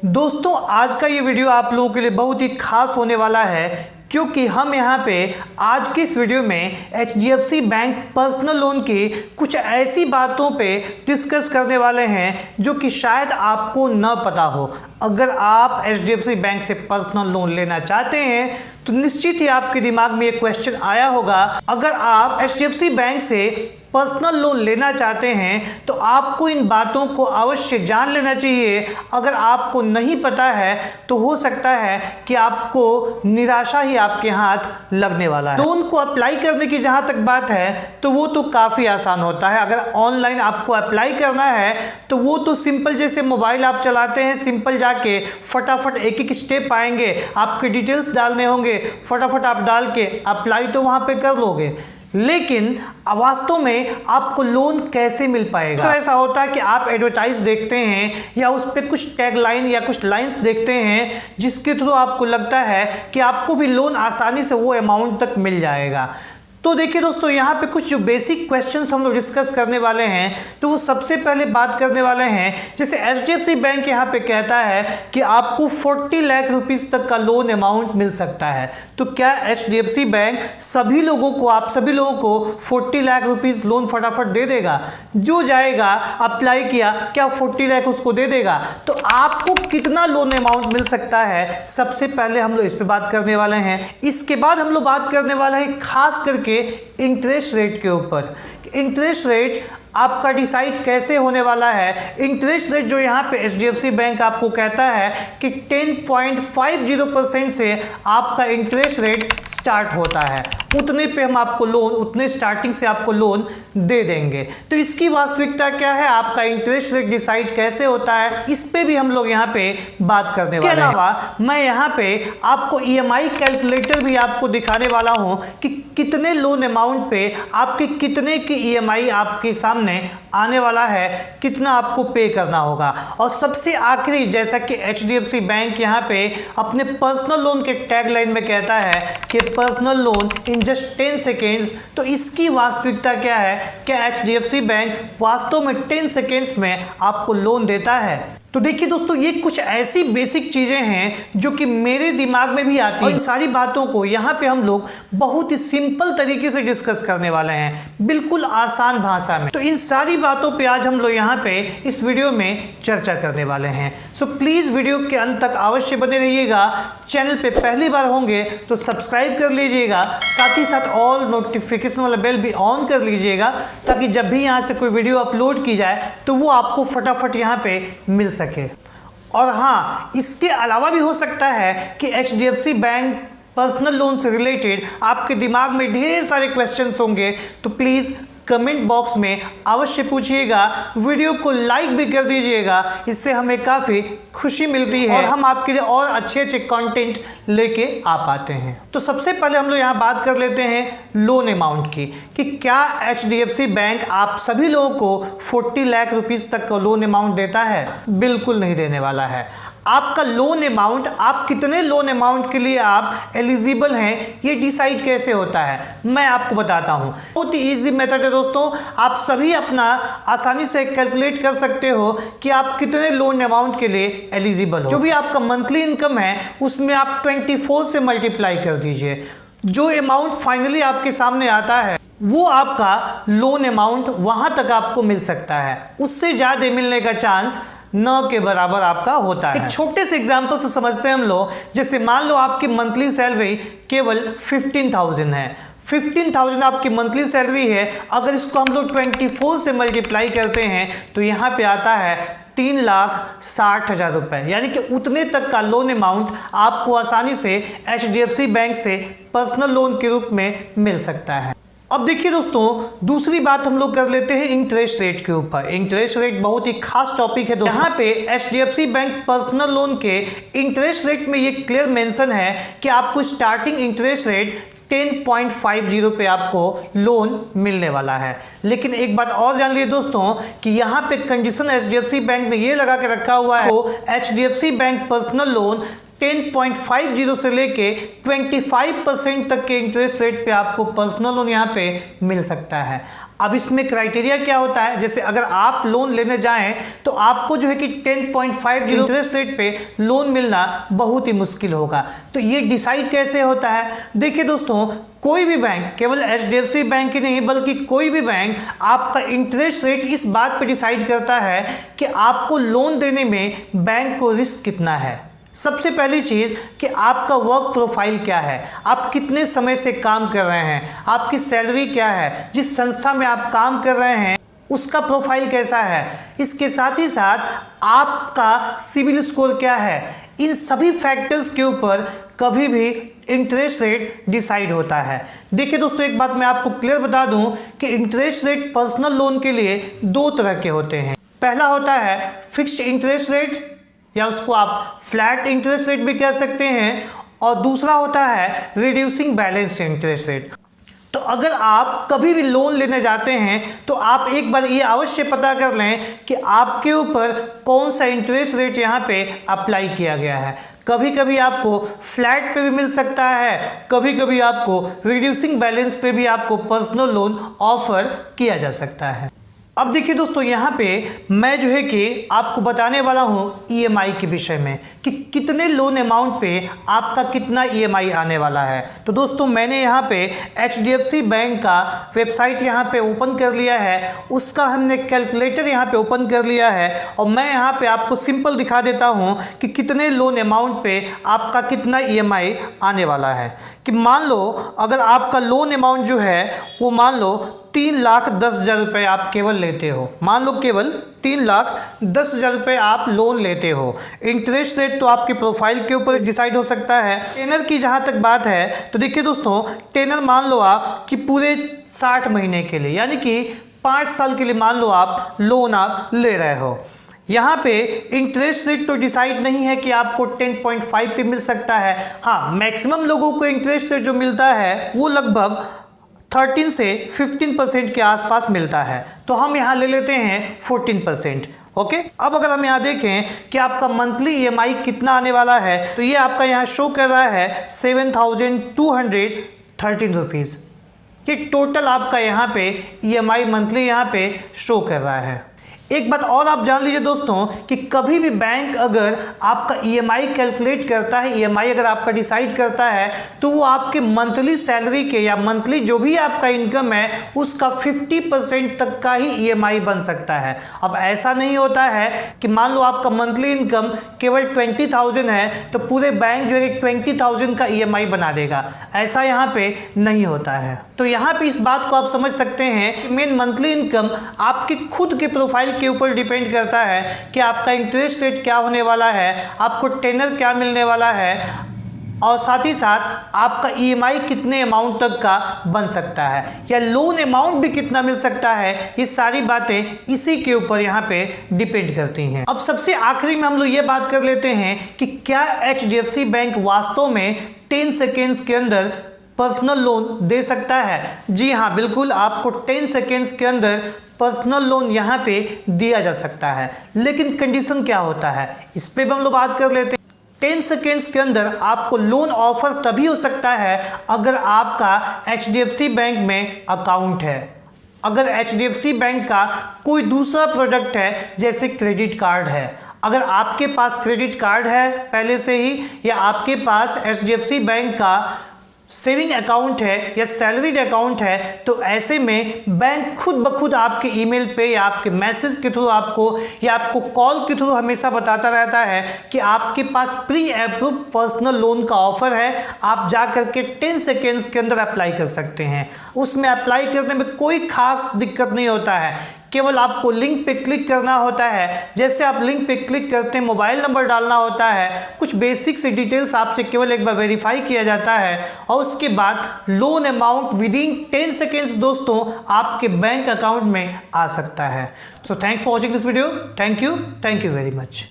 दोस्तों आज का ये वीडियो आप लोगों के लिए बहुत ही खास होने वाला है क्योंकि हम यहाँ पे आज की इस वीडियो में HDFC बैंक पर्सनल लोन की कुछ ऐसी बातों पे डिस्कस करने वाले हैं जो कि शायद आपको न पता हो। अगर आप HDFC बैंक से पर्सनल लोन लेना चाहते हैं तो निश्चित ही आपके दिमाग में ये क्वेश्चन आया होगा, अगर आप HDFC बैंक से पर्सनल लोन लेना चाहते हैं तो आपको इन बातों को अवश्य जान लेना चाहिए। अगर आपको नहीं पता है तो हो सकता है कि आपको निराशा ही आपके हाथ लगने वाला है। लोन को अप्लाई करने की जहां तक बात है तो वो तो काफ़ी आसान होता है। अगर ऑनलाइन आपको अप्लाई करना है तो वो तो सिंपल, जैसे मोबाइल आप चलाते हैं, सिंपल जाके फटाफट एक एक स्टेप आएंगे, आपके डिटेल्स डालने होंगे, फटाफट आप डाल के अप्लाई तो वहाँ पे कर लोगे। लेकिन वास्तव में आपको लोन कैसे मिल पाएगा? ऐसा होता है कि आप एडवर्टाइज देखते हैं या उस पर कुछ टैगलाइन या कुछ लाइंस देखते हैं जिसके थ्रू आपको लगता है कि आपको भी लोन आसानी से वो अमाउंट तक मिल जाएगा। तो देखिए दोस्तों, यहाँ पे कुछ जो बेसिक क्वेश्चंस हम लोग डिस्कस करने वाले हैं तो वो सबसे पहले बात करने वाले हैं, जैसे HDFC बैंक यहाँ पे कहता है कि आपको 40 लाख रुपीस तक का लोन अमाउंट मिल सकता है। तो क्या HDFC बैंक सभी लोगों को, आप सभी लोगों को 40 लाख रुपीस लोन फटाफट दे देगा? जो जाएगा अप्लाई किया, क्या 40 लाख उसको दे देगा? तो आपको कितना लोन अमाउंट मिल सकता है, सबसे पहले हम लोग इस पर बात करने वाले हैं। इसके बाद हम लोग बात करने वाले हैं खास करके इंटरेस्ट रेट के ऊपर। इंटरेस्ट रेट आपका डिसाइड कैसे होने वाला है। इंटरेस्ट रेट जो यहाँ पे HDFC बैंक आपको कहता है कि 10.50% से आपका इंटरेस्ट रेट स्टार्ट होता है, उतने पे हम आपको लोन, उतने स्टार्टिंग से आपको लोन दे देंगे। तो इसकी वास्तविकता क्या है, आपका इंटरेस्ट रेट डिसाइड कैसे होता है, इस पे भी हम लोग यहाँ पे बात करने वाले हैं। इसके अलावा मैं यहाँ पे आपको EMI कैलकुलेटर भी आपको दिखाने वाला हूँ कि कितने लोन अमाउंट पे आपकी कितने की EMI आपके सामने आने वाला है, कितना आपको पे करना होगा। और सबसे आखिरी, जैसा कि HDFC बैंक यहाँ पे अपने पर्सनल लोन के टैगलाइन में कहता है कि personal loan in just 10 seconds, तो इसकी वास्तविकता क्या है? क्या HDFC बैंक वास्तव में 10 सेकेंड्स में आपको लोन देता है? तो देखिए दोस्तों, ये कुछ ऐसी बेसिक चीज़ें हैं जो कि मेरे दिमाग में भी आती हैं। इन सारी बातों को यहाँ पे हम लोग बहुत ही सिंपल तरीके से डिस्कस करने वाले हैं, बिल्कुल आसान भाषा में। तो इन सारी बातों पे आज हम लोग यहाँ पे इस वीडियो में चर्चा करने वाले हैं। सो प्लीज़ वीडियो के अंत तक अवश्य बने रहिएगा। चैनल पे पहली बार होंगे तो सब्सक्राइब कर लीजिएगा, साथ ही साथ ऑल नोटिफिकेशन वाला बेल भी ऑन कर लीजिएगा ताकि जब भी यहाँ से कोई वीडियो अपलोड की जाए तो वो आपको फटाफट यहाँ पे मिल सके। और हाँ, इसके अलावा भी हो सकता है कि HDFC बैंक पर्सनल लोन से रिलेटेड आपके दिमाग में ढेर सारे क्वेश्चंस होंगे, तो प्लीज़ कमेंट बॉक्स में अवश्य पूछिएगा। वीडियो को लाइक भी कर दीजिएगा, इससे हमें काफ़ी खुशी मिलती है और हम आपके लिए और अच्छे अच्छे कंटेंट लेके आ पाते हैं। तो सबसे पहले हम लोग यहाँ बात कर लेते हैं लोन अमाउंट की कि क्या HDFC बैंक आप सभी लोगों को 40 लाख रुपीस तक का लोन अमाउंट देता है? बिल्कुल नहीं देने वाला है। आपका लोन अमाउंट, आप कितने लोन अमाउंट के लिए आप एलिजिबल हैं, ये डिसाइड कैसे होता है मैं आपको बताता हूं। बहुत ही ईजी मेथड है दोस्तों, आप सभी अपना आसानी से कैलकुलेट कर सकते हो कि आप कितने लोन अमाउंट के लिए एलिजिबल हो। जो भी आपका मंथली इनकम है उसमें आप 24 से मल्टीप्लाई कर दीजिए। जो अमाउंट फाइनली आपके सामने आता है वो आपका लोन अमाउंट वहां तक आपको मिल सकता है, उससे ज़्यादा मिलने का चांस न के बराबर आपका होता है। एक छोटे से एग्जांपल से समझते हैं हम लोग। जैसे मान लो आपकी मंथली सैलरी केवल 15,000 है, 15,000 आपकी मंथली सैलरी है। अगर इसको हम लोग 24 से मल्टीप्लाई करते हैं तो यहाँ पे आता है 3,60,000 रुपये, यानी कि उतने तक का लोन अमाउंट आपको आसानी से HDFC बैंक से पर्सनल लोन के रूप में मिल सकता है। अब देखिए दोस्तों, दूसरी बात हम लोग कर लेते हैं इंटरेस्ट रेट के ऊपर। इंटरेस्ट रेट बहुत ही खास टॉपिक है दोस्तों। यहाँ पे HDFC बैंक पर्सनल लोन के इंटरेस्ट रेट में ये क्लियर मेंशन है कि आपको स्टार्टिंग इंटरेस्ट रेट 10.50 पे आपको लोन मिलने वाला है। लेकिन एक बात और जान लीजिए दोस्तों कि यहाँ पे कंडीशन HDFC बैंक ने ये लगा के रखा हुआ है, HDFC बैंक पर्सनल लोन 10.50 से लेके 25% तक के इंटरेस्ट रेट पे आपको पर्सनल लोन यहाँ पे मिल सकता है। अब इसमें क्राइटेरिया क्या होता है, जैसे अगर आप लोन लेने जाएं तो आपको जो है कि 10.50 इंटरेस्ट रेट पे लोन मिलना बहुत ही मुश्किल होगा। तो ये डिसाइड कैसे होता है? देखिए दोस्तों, कोई भी बैंक, केवल HDFC बैंक ही नहीं बल्कि कोई भी बैंक आपका इंटरेस्ट रेट इस बात पे डिसाइड करता है कि आपको लोन देने में बैंक को रिस्क कितना है। सबसे पहली चीज़ कि आपका वर्क प्रोफाइल क्या है, आप कितने समय से काम कर रहे हैं, आपकी सैलरी क्या है, जिस संस्था में आप काम कर रहे हैं उसका प्रोफाइल कैसा है, इसके साथ ही साथ आपका सिबिल स्कोर क्या है। इन सभी फैक्टर्स के ऊपर कभी भी इंटरेस्ट रेट डिसाइड होता है। देखिए दोस्तों, एक बात मैं आपको क्लियर बता दूं कि इंटरेस्ट रेट पर्सनल लोन के लिए दो तरह के होते हैं। पहला होता है फिक्स्ड इंटरेस्ट रेट, या उसको आप फ्लैट इंटरेस्ट रेट भी कह सकते हैं, और दूसरा होता है रिड्यूसिंग बैलेंस इंटरेस्ट रेट। तो अगर आप कभी भी लोन लेने जाते हैं तो आप एक बार ये अवश्य पता कर लें कि आपके ऊपर कौन सा इंटरेस्ट रेट यहाँ पे अप्लाई किया गया है। कभी कभी आपको फ्लैट पे भी मिल सकता है, कभी कभी आपको रिड्यूसिंग बैलेंस पे भी आपको पर्सनल लोन ऑफर किया जा सकता है। अब देखिए दोस्तों, यहाँ पे मैं जो है कि आपको बताने वाला हूँ EMI के विषय में कि कितने लोन अमाउंट पे आपका कितना EMI आने वाला है। तो दोस्तों, मैंने यहाँ पे HDFC बैंक का वेबसाइट यहाँ पे ओपन कर लिया है, उसका हमने कैलकुलेटर यहाँ पे ओपन कर लिया है, और मैं यहाँ पे आपको सिंपल दिखा देता हूँ कि कितने लोन अमाउंट पे आपका कितना EMI आने वाला है। कि मान लो अगर आपका लोन अमाउंट जो है वो मान लो 3,10,000 रुपये आप केवल लेते हो, मान लो केवल 3,10,000 रुपये आप लोन लेते हो। इंटरेस्ट रेट तो आपके प्रोफाइल के ऊपर डिसाइड हो सकता है। टेनर की जहाँ तक बात है तो देखिए दोस्तों, टेनर मान लो आप कि पूरे 60 महीने के लिए, यानी कि 5 साल के लिए मान लो आप लोन आप ले रहे हो। यहाँ पे इंटरेस्ट रेट तो डिसाइड नहीं है कि आपको 10.5 पे मिल सकता है। हाँ, मैक्सिमम लोगों को इंटरेस्ट रेट जो मिलता है वो लगभग 13 से 15% के आसपास मिलता है। तो हम यहाँ ले लेते हैं 14%। ओके, अब अगर हम यहाँ देखें कि आपका मंथली EMI कितना आने वाला है तो ये आपका यहाँ शो कर रहा है 7,213 रुपीज़। ये टोटल आपका यहाँ पे EMI मंथली यहाँ पे शो कर रहा है। एक बात और आप जान लीजिए दोस्तों कि कभी भी बैंक अगर आपका EMI कैलकुलेट करता है, EMI अगर आपका डिसाइड करता है तो वो आपके मंथली सैलरी के या मंथली जो भी आपका इनकम है उसका 50% तक का ही EMI बन सकता है। अब ऐसा नहीं होता है कि मान लो आपका मंथली इनकम केवल 20,000 है तो पूरे बैंक जो है 20,000 का EMI बना देगा, ऐसा यहाँ पे नहीं होता है। तो यहाँ पे इस बात को आप समझ सकते हैं कि मेन मंथली इनकम आपकी खुद के प्रोफाइल के ऊपर डिपेंड करता है कि आपका इंटरेस्ट रेट क्या होने वाला है, आपको टेनर क्या मिलने वाला है, और साथ ही साथ आपका EMI कितने अमाउंट तक का बन सकता है या लोन अमाउंट भी कितना मिल सकता है। ये सारी बातें इसी के ऊपर यहाँ पे डिपेंड करती हैं। अब सबसे आखिरी में हम लोग ये बात कर लेते हैं कि क्या HDFC बैंक वास्तव में 10 सेकेंड्स के अंदर पर्सनल लोन दे सकता है। जी हाँ, बिल्कुल, आपको 10 सेकेंड्स के अंदर पर्सनल लोन यहाँ पे दिया जा सकता है। लेकिन कंडीशन क्या होता है, इस पे भी हम लोग बात कर लेते हैं। 10 सेकेंड्स के अंदर आपको लोन ऑफर तभी हो सकता है अगर आपका HDFC बैंक में अकाउंट है, अगर HDFC बैंक का कोई दूसरा प्रोडक्ट है जैसे क्रेडिट कार्ड है। अगर आपके पास क्रेडिट कार्ड है पहले से ही, या आपके पास HDFC बैंक का सेविंग अकाउंट है या सैलरीड अकाउंट है, तो ऐसे में बैंक खुद ब खुद आपके ईमेल पे या आपके मैसेज के थ्रू आपको या आपको कॉल के थ्रू हमेशा बताता रहता है कि आपके पास प्री अप्रूव पर्सनल लोन का ऑफर है, आप जा करके 10 सेकेंड्स के अंदर अप्लाई कर सकते हैं। उसमें अप्लाई करने में कोई खास दिक्कत नहीं होता है, केवल आपको लिंक पे क्लिक करना होता है। जैसे आप लिंक पे क्लिक करते हैं, मोबाइल नंबर डालना होता है, कुछ बेसिक से डिटेल्स आपसे केवल एक बार वेरीफाई किया जाता है, और उसके बाद लोन अमाउंट विदिन 10 सेकेंड्स दोस्तों आपके बैंक अकाउंट में आ सकता है। So thanks for watching this video. Thank you very much.